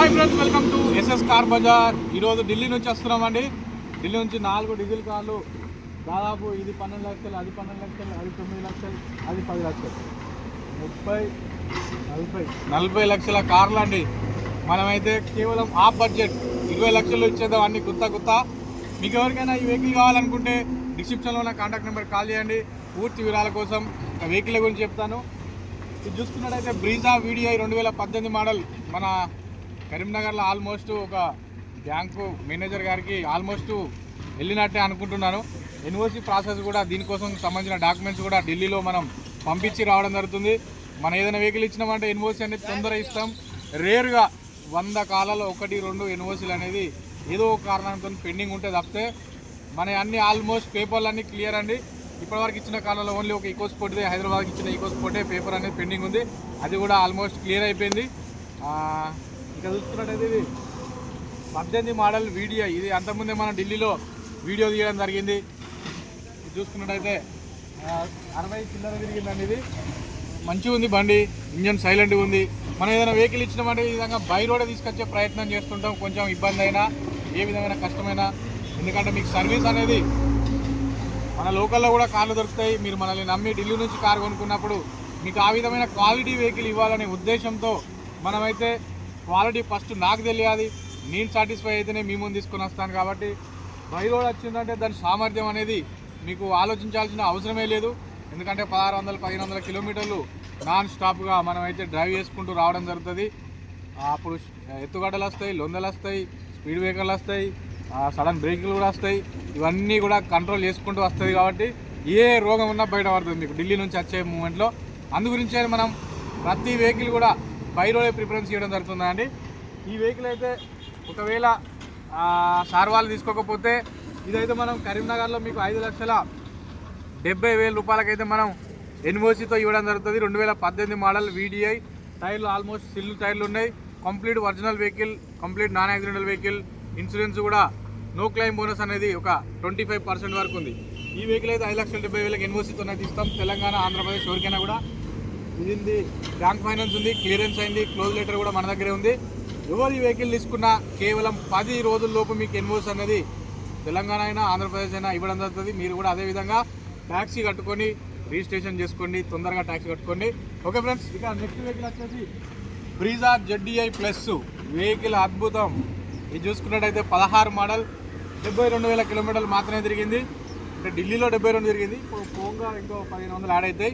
Hi friends, welcome to SS car bazaar. ఈరోజు ఢిల్లీ నుంచి వస్తున్నామండి. ఢిల్లీ నుంచి 4 డీజిల్ కార్లు, దాదాపు ఇది 12 లక్షలు, అది 12 లక్షలు, అది 9 లక్షలు, అది 10 లక్షలు, 40 లక్షల కార్లు అండి. మనమైతే కేవలం ఆఫ్ బడ్జెట్ 20 లక్షలు ఇచ్చేద్దాం అన్ని కొత్త. మీకు ఎవరికైనా ఈ వెహికల్ కావాలనుకుంటే డిస్క్రిప్షన్లో ఉన్న కాంటాక్ట్ నెంబర్ కాల్ చేయండి. పూర్తి వివరాల కోసం వెహికల్ గురించి చెప్తాను. ఇది చూసుకున్నట్టయితే బ్రీజా VDI 2018 మోడల్. మన కరీంనగర్లో ఆల్మోస్ట్ ఒక బ్యాంకు మేనేజర్ గారికి ఆల్మోస్ట్ వెళ్ళినట్టే అనుకుంటున్నాను. ఎన్ఓసి ప్రాసెస్ కూడా దీనికోసం సంబంధించిన డాక్యుమెంట్స్ కూడా ఢిల్లీలో మనం పంపించి రావడం జరుగుతుంది. మనం ఏదైనా వెహికల్ ఇచ్చినామంటే ఎన్ఓసి అనేది తొందరగా ఇస్తాం. రేర్గా 100 కాలాల్లో 1-2 ఎన్ఓసీలు అనేది ఏదో ఒక కారణంతో పెండింగ్ ఉంటే తప్పితే మన అన్ని ఆల్మోస్ట్ పేపర్లు అన్నీ క్లియర్ అండి. ఇప్పటివరకు ఇచ్చిన కాలంలో ఓన్లీ ఒక ఈకో స్పోర్ట్దే, హైదరాబాద్కి ఇచ్చిన ఈకో స్పోర్టే పేపర్ అనేది పెండింగ్ ఉంది. అది కూడా ఆల్మోస్ట్ క్లియర్ అయిపోయింది. ఇక చూసుకున్నట్టయితే ఇది 18 మోడల్ VDI. ఇది అంతకుముందే మనం ఢిల్లీలో వీడియో తీయడం జరిగింది. ఇది చూసుకున్నట్టయితే 60 చిల్లర తిరిగిందండి. ఇది మంచిగా ఉంది బండి, ఇంజన్ సైలెంట్గా ఉంది. మనం ఏదైనా వెహికల్ ఇచ్చినామంటే ఈ విధంగా బై రోడ్ తీసుకొచ్చే ప్రయత్నం చేస్తుంటాం. కొంచెం ఇబ్బంది అయినా, ఏ విధమైన కష్టమైనా, ఎందుకంటే మీకు సర్వీస్ అనేది మన లోకల్లో కూడా కార్లు దొరుకుతాయి. మీరు మనల్ని నమ్మి ఢిల్లీ నుంచి కారు కొనుక్కున్నప్పుడు మీకు ఆ విధమైన క్వాలిటీ వెహికల్ ఇవ్వాలనే ఉద్దేశంతో మనమైతే క్వాలిటీ ఫస్ట్ నాకు తెలియాలి, నేను సాటిస్ఫై అయితేనే మీ ముందు తీసుకొని వస్తాను. కాబట్టి బై రోడ్ వచ్చిందంటే దాని సామర్థ్యం అనేది మీకు ఆలోచించాల్సిన అవసరమే లేదు. ఎందుకంటే 1600-1500 కిలోమీటర్లు నాన్ స్టాప్గా మనమైతే డ్రైవ్ చేసుకుంటూ రావడం జరుగుతుంది. అప్పుడు ఎత్తుగడ్డలు వస్తాయి, లొందలు వస్తాయి, స్పీడ్ బ్రేకర్లు వస్తాయి, సడన్ బ్రేకులు కూడా వస్తాయి. ఇవన్నీ కూడా కంట్రోల్ చేసుకుంటూ వస్తుంది. కాబట్టి ఏ రోగం ఉన్నా బయటపడుతుంది మీకు ఢిల్లీ నుంచి వచ్చే మూమెంట్లో. అందుగురించే మనం ప్రతి వెహికల్ కూడా బై రోడే ప్రిఫరెన్స్ చేయడం జరుగుతుందండి. ఈ వెహికల్ అయితే ఒకవేళ సార్ వాళ్ళు తీసుకోకపోతే ఇదైతే మనం కరీంనగర్లో మీకు 5,70,000 రూపాయలకైతే మనం ఎన్ఓసీతో ఇవ్వడం జరుగుతుంది. 2018 మోడల్ VDI. టైర్లు ఆల్మోస్ట్ సిల్లు టైర్లు ఉన్నాయి. Complete original vehicle, complete non accidental vehicle. Insurance కూడా నో క్లెయిమ్ బోనస్ అనేది ఒక 25% వరకు ఉంది. ఈ వెహికల్ అయితే 5,70,000 ఎన్ఓసీతో అయితే ఇస్తాం. తెలంగాణ, ఆంధ్రప్రదేశ్ ఎవరికైనా కూడా. ఇది బ్యాంక్ ఫైనాన్స్ ఉంది, క్లియరెన్స్ అయింది, క్లోజ్ లెటర్ కూడా మన దగ్గరే ఉంది. ఎవరు ఈ వెహికల్ తీసుకున్నా కేవలం 10 రోజుల్లోపు మీకు ఎన్ఓసీ అనేది తెలంగాణ అయినా ఆంధ్రప్రదేశ్ అయినా ఇవ్వడం జరుగుతుంది. మీరు కూడా అదేవిధంగా ట్యాక్సీ కట్టుకొని రిజిస్ట్రేషన్ చేసుకోండి, తొందరగా ట్యాక్సీ కట్టుకోండి. ఓకే ఫ్రెండ్స్, ఇక నెక్స్ట్ వెహికల్ వచ్చేసి బ్రీజా ZDI ప్లస్ వెహికల్. అద్భుతం. ఇది చూసుకున్నట్టయితే 16 మోడల్, 72,000 కిలోమీటర్లు మాత్రమే తిరిగింది. అంటే ఢిల్లీలో 72 తిరిగింది. ఇప్పుడు పోంగా ఇంకో 1500 యాడ్ అవుతాయి.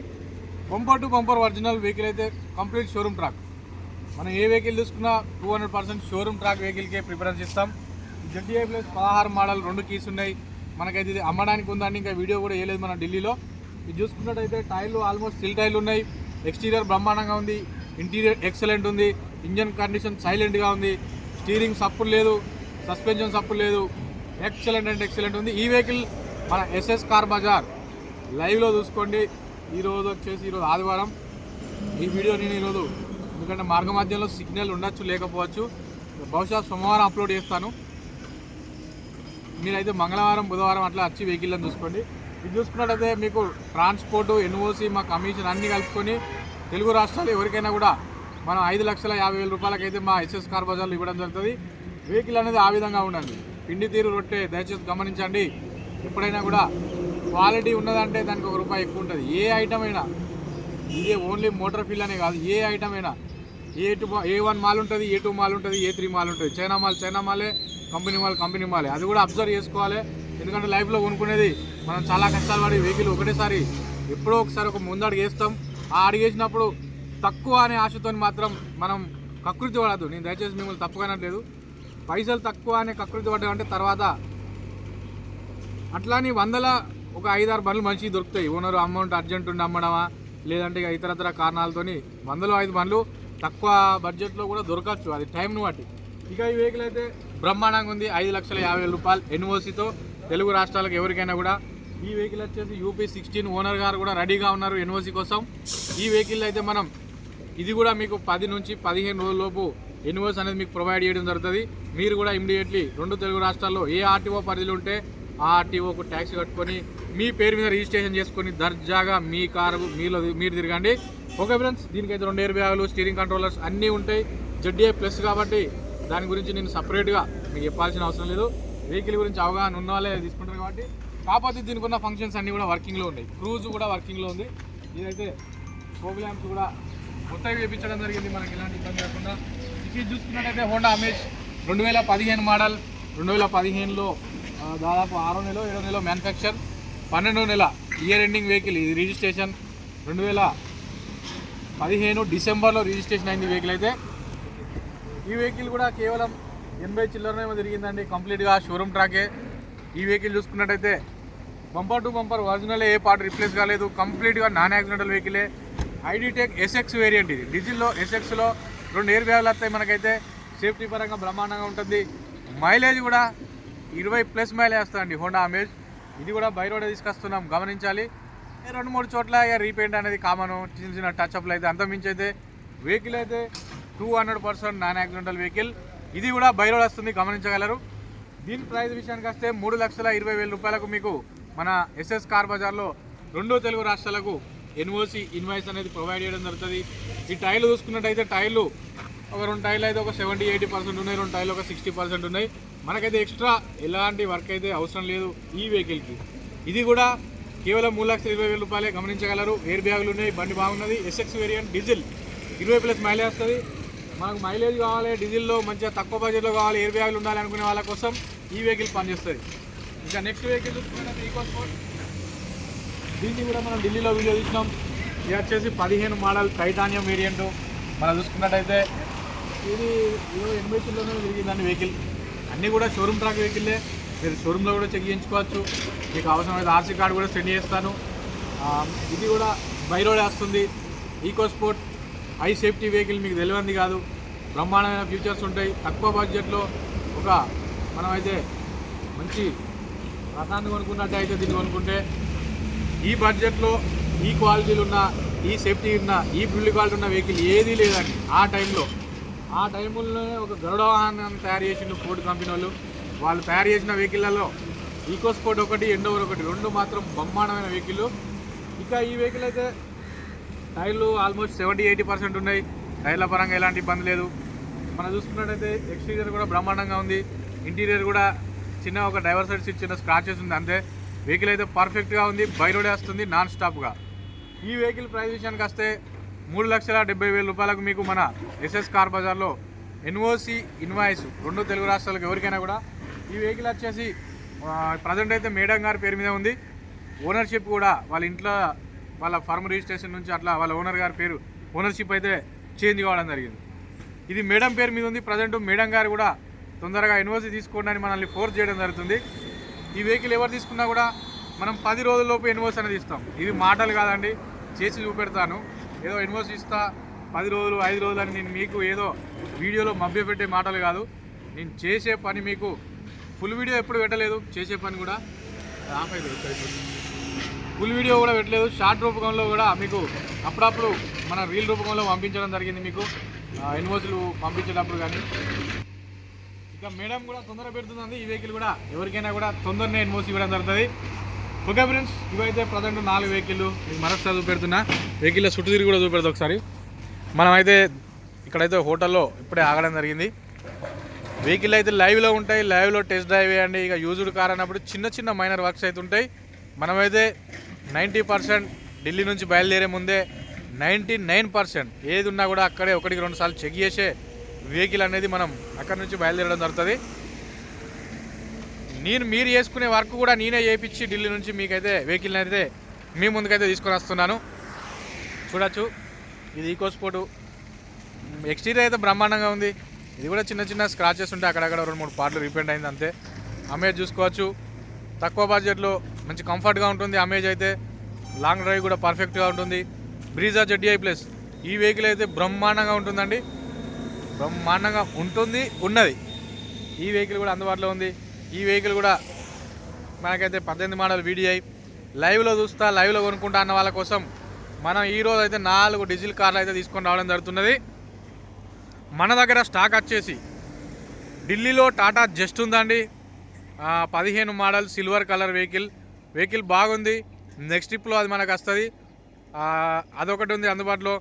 Bumper to bumper original vehicle అయితే కంప్లీట్ షోరూమ్ ట్రాక్. మనం ఏ వెహికల్ తీసుకున్నా 200% షోరూమ్ ట్రాక్ వెహికల్కే ప్రిఫరెన్స్ ఇస్తాం. ZDI ప్లస్ 16 మోడల్, 2 కీస్ ఉన్నాయి. మనకైతే ఇది అమ్మడానికి ఉందండి, ఇంకా వీడియో కూడా వేయలేదు మన ఢిల్లీలో. ఇది చూసుకున్నట్టయితే టైర్లు ఆల్మోస్ట్ స్టిల్ టైర్లు ఉన్నాయి. ఎక్స్టీరియర్ బ్రహ్మాండంగా ఉంది, ఇంటీరియర్ ఎక్సలెంట్ ఉంది, ఇంజన్ కండిషన్ సైలెంట్గా ఉంది, స్టీరింగ్ సప్పులు లేదు, సస్పెన్షన్ సప్పులు లేదు, ఎక్సలెంట్ అంటే ఎక్సలెంట్ ఉంది. ఈ వెహికల్ మన ఎస్ఎస్ కార్ బజార్ లైవ్లో చూసుకోండి. ఈరోజు ఆదివారం. ఈ వీడియో నేను ఈరోజు ఎందుకంటే మార్గ మధ్యంలో సిగ్నల్ ఉండొచ్చు, లేకపోవచ్చు. బహుశా సోమవారం అప్లోడ్ చేస్తాను. మీరైతే మంగళవారం, బుధవారం అట్లా వచ్చి వెహికల్ని చూసుకోండి. ఇది చూసుకున్నట్టయితే మీకు ట్రాన్స్పోర్టు, ఎన్ఓసి, మా కమిషన్ అన్నీ కలుపుకొని తెలుగు రాష్ట్రాలు ఎవరికైనా కూడా మనం 5,50,000 రూపాయలకైతే మా ఎస్ఎస్ కార్ బజార్లో ఇవ్వడం జరుగుతుంది. వెహికల్ అనేది ఆ విధంగా ఉండండి. పిండి తీరు రొట్టె దయచేసి గమనించండి. ఎప్పుడైనా కూడా క్వాలిటీ ఉన్నదంటే దానికి ₹1 ఎక్కువ ఉంటుంది. ఏ ఐటమ్ అయినా, ఇదే ఓన్లీ మోటార్ ఫీల్ అనే కాదు, ఏ ఐటమ్ అయినా A1 మాల్ ఉంటుంది, A2 మాల్ ఉంటుంది, A3 మాల్ ఉంటుంది. చైనా మాలే, కంపెనీ మాలే. అది కూడా అబ్జర్వ్ చేసుకోవాలి. ఎందుకంటే లైఫ్లో కొనుక్కునేది మనం చాలా కష్టాలు పడి వెహికల్ ఒకటేసారి ఎప్పుడో ఒకసారి ఒక ముందు అడిగేస్తాం. ఆ అడిగేసినప్పుడు తక్కువ అనే ఆశతో మాత్రం మనం కకృతి పడద్దు. నేను దయచేసి మిమ్మల్ని తప్పుగానట్లేదు. పైసలు తక్కువ అనే కకృతి పడ్డామంటే తర్వాత అట్లాని 100లో ఒక 5-6 బండ్లు మంచిగా దొరుకుతాయి. ఓనర్ అమౌంట్ అర్జెంట్ ఉండి అమ్మడమా, లేదంటే ఇక ఇతరతర కారణాలతోని 100లో 5 బండ్లు తక్కువ బడ్జెట్లో కూడా దొరకచ్చు, అది టైంను బట్టి. ఇక ఈ వెహికల్ అయితే బ్రహ్మాండంగా ఉంది. 5,50,000 రూపాయలు ఎన్ఓసీతో తెలుగు రాష్ట్రాలకు ఎవరికైనా కూడా. ఈ వెహికల్ వచ్చేసి UP16 ఓనర్ గారు కూడా రెడీగా ఉన్నారు ఎన్ఓసీ కోసం. ఈ వెహికల్ అయితే మనం ఇది కూడా మీకు 10 నుంచి 15 రోజుల్లోపు ఎన్ఓసీ అనేది మీకు ప్రొవైడ్ చేయడం జరుగుతుంది. మీరు కూడా ఇమీడియట్లీ 2 తెలుగు రాష్ట్రాల్లో ఏ ఆర్టీఓ పరిధిలో ఉంటే ఆ ఆర్టీఓకు ట్యాక్సీ కట్టుకొని మీ పేరు మీద రిజిస్ట్రేషన్ చేసుకొని దర్జాగా మీ కారు మీరు తిరగండి. ఓకే ఫ్రెండ్స్, దీనికైతే 2 ఎయిర్ బ్యాగులు, స్టీరింగ్ కంట్రోలర్స్ అన్నీ ఉంటాయి. ZDI ప్లస్ కాబట్టి దాని గురించి నేను సపరేట్గా మీకు చెప్పాల్సిన అవసరం లేదు. వెహికల్ గురించి అవగాహన ఉన్న వాళ్ళే తీసుకుంటారు కాబట్టి. కాకపోతే దీనికి ఉన్న ఫంక్షన్స్ అన్నీ కూడా వర్కింగ్లో ఉన్నాయి. క్రూజ్ కూడా వర్కింగ్లో ఉంది. ఇదైతే ఫోక్ ల్యాంప్స్ కూడా కొత్తగా వేయించడం జరిగింది, మనకి ఎలాంటి ఇబ్బంది లేకుండా. ఇది చూసుకున్నట్టయితే హోండా అమేజ్ 2015 మోడల్. 2015లో దాదాపు 6వ నెల 7వ నెల మ్యానుఫ్యాక్చర్, 12వ నెల ఇయర్ ఎండింగ్ వెహికల్. ఇది రిజిస్ట్రేషన్ 2015 డిసెంబర్లో రిజిస్ట్రేషన్ అయింది వెహికల్. అయితే ఈ వెహికల్ కూడా కేవలం 80 చిల్లరనే తిరిగిందండి, కంప్లీట్గా షోరూమ్ ట్రాకే. ఈ వెహికల్ చూసుకున్నట్టయితే బంపర్ టు బంపర్ ఒరిజినల్, ఏ పార్ట్ రిప్లేస్ కాలేదు, కంప్లీట్గా నాన్ యాక్సిడెంటల్ వెహికలే. ఐడిటెక్ ఎస్ఎక్స్ వేరియంట్ ఇది. డీజిల్లో ఎస్ఎక్స్లో 2 ఎయిర్ బ్యాగులు వస్తాయి మనకైతే. సేఫ్టీ పరంగా బ్రహ్మాండంగా ఉంటుంది. మైలేజ్ కూడా 20+ మైలేజ్ వస్తుందండి హోండా అమేజ్. ఇది కూడా బై రోడ్ తీసుకొస్తున్నాం, గమనించాలి. 2-3 చోట్ల ఇక రీపెయింట్ అనేది కామను, చిన్న చిన్న టచ్అప్లు అయితే. అంతకుమించి అయితే వెహికల్ అయితే 200% నాన్ యాక్సిడెంటల్ వెహికల్. ఇది కూడా బై రోడ్ వస్తుంది, గమనించగలరు. దీని ప్రైస్ విషయానికి వస్తే 3,20,000 రూపాయలకు మీకు మన ఎస్ఎస్ కార్ బజార్లో 2 తెలుగు రాష్ట్రాలకు ఎన్ఓసి ఇన్వాయిస్ అనేది ప్రొవైడ్ చేయడం జరుగుతుంది. ఈ టైర్లు చూసుకున్నట్టయితే టైర్లు ఒక 2 టైర్లు అయితే ఒక 70-80% ఉన్నాయి, 2 టైర్లు ఒక 60% ఉన్నాయి. మనకైతే ఎక్స్ట్రా ఎలాంటి వర్క్ అయితే అవసరం లేదు ఈ వెహికల్కి. ఇది కూడా కేవలం 3,20,000 రూపాయలే, గమనించగలరు. ఎయిర్ బ్యాగులు ఉన్నాయి, బండి బాగున్నది. ఎస్ఎక్స్ వేరియంట్ డీజిల్ 20+ మైలేజ్ వస్తుంది. మనకు మైలేజ్ కావాలి, డీజిల్లో మంచిగా తక్కువ బడ్జెట్లో కావాలి, ఎయిర్ బ్యాగులు ఉండాలి అనుకునే వాళ్ళ కోసం ఈ వెహికల్ పనిచేస్తుంది. ఇంకా నెక్స్ట్ వెహికల్ చూసుకున్నట్టు ఈకో స్పోర్ట్. దీన్ని కూడా మనం ఢిల్లీలో వీడియో తీసినాం. ఇది వచ్చేసి 15 మోడల్ టైటానియం వేరియంట్. మనం చూసుకున్నట్టయితే ఇది 80 చిల్లరనే తిరిగిందండి వెహికల్. అన్నీ కూడా షోరూమ్ ట్రాక్ వెహికల్లే, మీరు షోరూంలో కూడా చెక్ చేయించుకోవచ్చు. మీకు అవసరమైతే ఆర్సీ కార్డు కూడా సెండ్ చేస్తాను. ఇది కూడా బై రోడ్ వస్తుంది. EcoSport high safety vehicle, మీకు తెలియంది కాదు. బ్రహ్మాండమైన ఫీచర్స్ ఉంటాయి. తక్కువ బడ్జెట్లో ఒక మనమైతే మంచి రథాన్ని కొనుక్కున్నట్టయితే దీన్ని కొనుక్కుంటే ఈ బడ్జెట్లో ఈ క్వాలిటీలు ఉన్న, ఈ సేఫ్టీ ఉన్న, ఈ బిల్డ్ క్వాలిటీ ఉన్న వెహికల్ ఏదీ లేదండి. ఆ టైంలోనే ఒక గరుడ వాహనాన్ని తయారు చేసిండు ఫోర్డ్ కంపెనీ వాళ్ళు తయారు చేసిన వెహికల్లలో ఈకో స్పోర్ట్ ఒకటి, ఎండోవర్ ఒకటి, 2 మాత్రం బ్రహ్మాండమైన వెహికల్. ఇక ఈ వెహికల్ అయితే టైర్లు ఆల్మోస్ట్ 70-80% ఉన్నాయి. టైర్ల పరంగా ఎలాంటి ఇబ్బంది లేదు. మనం చూసుకున్నట్టయితే ఎక్స్టీరియర్ కూడా బ్రహ్మాండంగా ఉంది. ఇంటీరియర్ కూడా చిన్న ఒక డ్రైవర్ సైడ్ సీట్ చిన్న స్క్రాచెస్ ఉంది అంతే. వెహికల్ అయితే పర్ఫెక్ట్గా ఉంది, బై రోడ్ వస్తుంది నాన్ స్టాప్గా. ఈ వెహికల్ ప్రైస్ విషయానికి వస్తే 3,70,000 రూపాయలకు మీకు మన ఎస్ఎస్ కార్ బజార్లో ఎన్ఓసి ఇన్వాయిస్ 2 తెలుగు రాష్ట్రాలకు ఎవరికైనా కూడా. ఈ వెహికల్ వచ్చేసి ప్రజెంట్ అయితే మేడం గారి పేరు మీద ఉంది. ఓనర్షిప్ కూడా వాళ్ళ ఇంట్లో వాళ్ళ ఫర్మ్ రిజిస్ట్రేషన్ నుంచి అట్లా వాళ్ళ ఓనర్ గారి పేరు ఓనర్షిప్ అయితే చేంజ్ కావడం జరిగింది. ఇది మేడం పేరు మీద ఉంది. ప్రజెంట్ మేడం గారు కూడా తొందరగా ఎన్ఓసి తీసుకోండి అని మనల్ని ఫోర్స్ చేయడం జరుగుతుంది. ఈ వెహికల్ ఎవరు తీసుకున్నా కూడా మనం 10 రోజుల్లోపు ఎన్ఓసి అనేది ఇస్తాం. ఇది మాటలు కాదండి, చేసి చూపెడతాను. ఏదో ఎన్ఓసి ఇస్తా 10 రోజులు 5 రోజులు అని నేను మీకు ఏదో వీడియోలో మభ్యపెట్టే మాటలు కాదు. నేను చేసే పని మీకు ఫుల్ వీడియో ఎప్పుడు పెట్టలేదు, చేసే పని కూడా ఫుల్ వీడియో కూడా పెట్టలేదు. షార్ట్ రూపకంలో కూడా మీకు అప్పుడప్పుడు మన రీల్ రూపకంలో పంపించడం జరిగింది మీకు ఎన్ఓసీలు పంపించేటప్పుడు. కానీ ఇక మేడం కూడా తొందర పెడుతుంది. ఈ వెహికల్ కూడా ఎవరికైనా కూడా తొందరనే ఎన్ఓసీ ఇవ్వడం జరుగుతుంది. ఓకే ఫ్రెండ్స్, ఇవైతే ప్రజెంట్ 4 వెహికల్ మీకు మరొకసారి చూపెడుతున్నా. వెహికల్లో చుట్టూ తిరిగి కూడా చూపెడతా ఒకసారి. మనమైతే ఇక్కడైతే హోటల్లో ఇప్పుడే ఆగడం జరిగింది. వెహికల్ అయితే లైవ్లో ఉంటాయి, లైవ్లో టెస్ట్ డ్రైవ్ వేయండి. ఇక యూజ్డ్ కార్ అన్నప్పుడు చిన్న చిన్న మైనర్ వర్క్స్ అయితే ఉంటాయి. మనమైతే 90% ఢిల్లీ నుంచి బయలుదేరే ముందే 99% ఏది ఉన్నా కూడా అక్కడే 1-2 సార్లు చెక్ చేసే వెహికల్ అనేది మనం అక్కడి నుంచి బయలుదేరడం జరుగుతుంది. మీరు చేసుకునే వర్క్ కూడా నేనే చేయించి ఢిల్లీ నుంచి మీకైతే వెహికల్ అయితే మీ ముందుకైతే తీసుకొని వస్తున్నాను. చూడొచ్చు, ఇది ఈకో స్పోర్టు. ఎక్స్టీరియర్ అయితే బ్రహ్మాండంగా ఉంది. ఇది కూడా చిన్న చిన్న స్క్రాచెస్ ఉంటాయి, అక్కడక్కడ 2-3 పార్ట్లు రిపేర్ అయింది అంతే. అమేజ్ చూసుకోవచ్చు, తక్కువ బడ్జెట్లో మంచి కంఫర్ట్గా ఉంటుంది. అమేజ్ అయితే లాంగ్ డ్రైవ్ కూడా పర్ఫెక్ట్గా ఉంటుంది. బ్రీజా ZDI+ ఈ వెహికల్ అయితే బ్రహ్మాండంగా ఉంటుందండి, బ్రహ్మాండంగా ఉన్నది. ఈ వెహికల్ కూడా అందుబాటులో ఉంది. ఈ వెహికల్ కూడా మనకైతే 18 మోడల్ VDI లైవ్లో చూస్తా, లైవ్లో కొనుక్కుంటా అన్న వాళ్ళ కోసం మనం ఈరోజు అయితే 4 డీజిల్ కార్లు అయితే తీసుకొని రావడం జరుగుతున్నది. మన దగ్గర స్టాక్ వచ్చేసి ఢిల్లీలో టాటా జస్ట్ ఉందండి, 15 మోడల్ సిల్వర్ కలర్ వెహికల్ బాగుంది. నెక్స్ట్ ట్రిప్లో అది మనకు వస్తుంది, అదొకటి ఉంది అందుబాటులో.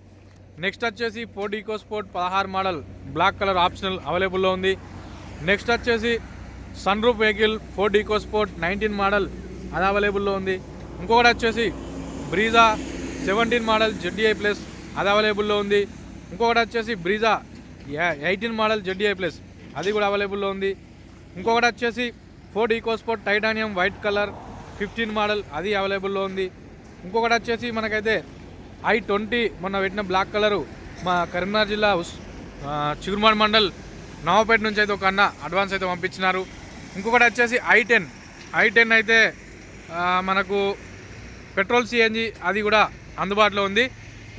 నెక్స్ట్ వచ్చేసి Ford EcoSport 16 model black colour optional అవైలబుల్లో ఉంది. నెక్స్ట్ వచ్చేసి sunroof vehicle Ford EcoSport 19 model అది అవైలబుల్లో ఉంది. ఇంకొకటి వచ్చేసి బ్రీజా 17 మోడల్ ZDI ప్లస్ అది అవైలబుల్లో ఉంది. ఇంకొకటి వచ్చేసి బ్రీజా 18 మోడల్ ZDI ప్లస్ అది కూడా అవైలబుల్లో ఉంది. ఇంకొకటి వచ్చేసి Ford EcoSport titanium white colour 15 model అది అవైలబుల్లో ఉంది. ఇంకొకటి వచ్చేసి మనకైతే I20 మొన్న పెట్టిన బ్లాక్ కలరు మా కరీంనగర్ జిల్లా చిగురుమాడ్ మండల్ నవాపేట నుంచి అయితే ఒక అన్న అడ్వాన్స్ అయితే పంపించినారు. ఇంకొకటి వచ్చేసి I10 అయితే మనకు పెట్రోల్ CNG అది కూడా అందుబాటులో ఉంది.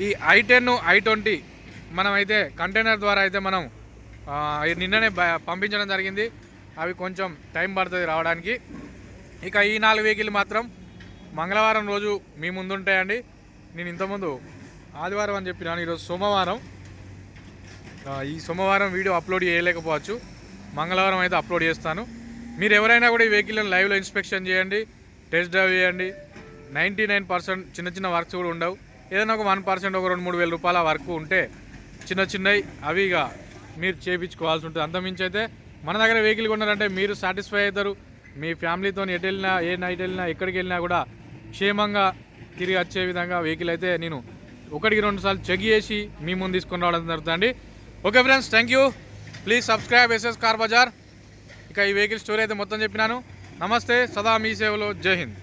ఈ I10 I20 మనమైతే కంటైనర్ ద్వారా అయితే మనం నిన్ననే పంపించడం జరిగింది. అవి కొంచెం టైం పడుతుంది రావడానికి. ఇక ఈ 4 వెహికల్ మాత్రం మంగళవారం రోజు మీ ముందు ఉంటాయండి. నేను ఇంతకుముందు ఆదివారం అని చెప్పినాను, ఈరోజు సోమవారం. ఈ సోమవారం వీడియో అప్లోడ్ చేయలేకపోవచ్చు, మంగళవారం అయితే అప్లోడ్ చేస్తాను. మీరు ఎవరైనా కూడా ఈ వెహికల్ని లైవ్లో ఇన్స్పెక్షన్ చేయండి, టెస్ట్ డ్రైవ్ చేయండి. 99% చిన్న చిన్న వర్క్స్ కూడా ఉండవు. ఏదైనా ఒక 1% ఒక 2-3 వేల రూపాయల వర్క్ ఉంటే చిన్నవి అవి ఇక మీరు చేయించుకోవాల్సి ఉంటుంది. అంతమించి అయితే మన దగ్గర వెహికల్ కొన్నారంటే మీరు సాటిస్ఫై అవుతారు. మీ ఫ్యామిలీతో ఎటు వెళ్ళినా ఏ నైట్ వెళ్ళినా ఎక్కడికి వెళ్ళినా కూడా క్షేమంగా తిరిగి వచ్చే విధంగా వెహికల్ అయితే నేను 1-2 సార్లు చెక్ చేసి మీ ముందు తీసుకొని రావడం జరుగుతుంది. Okay friends, thank you. Please subscribe SS car bazaar. ఇక ఈ వెహికల్ స్టోరీ అయితే మొత్తం చెప్పినాను. నమస్తే, సదా మీ సేవలో, జై హింద్.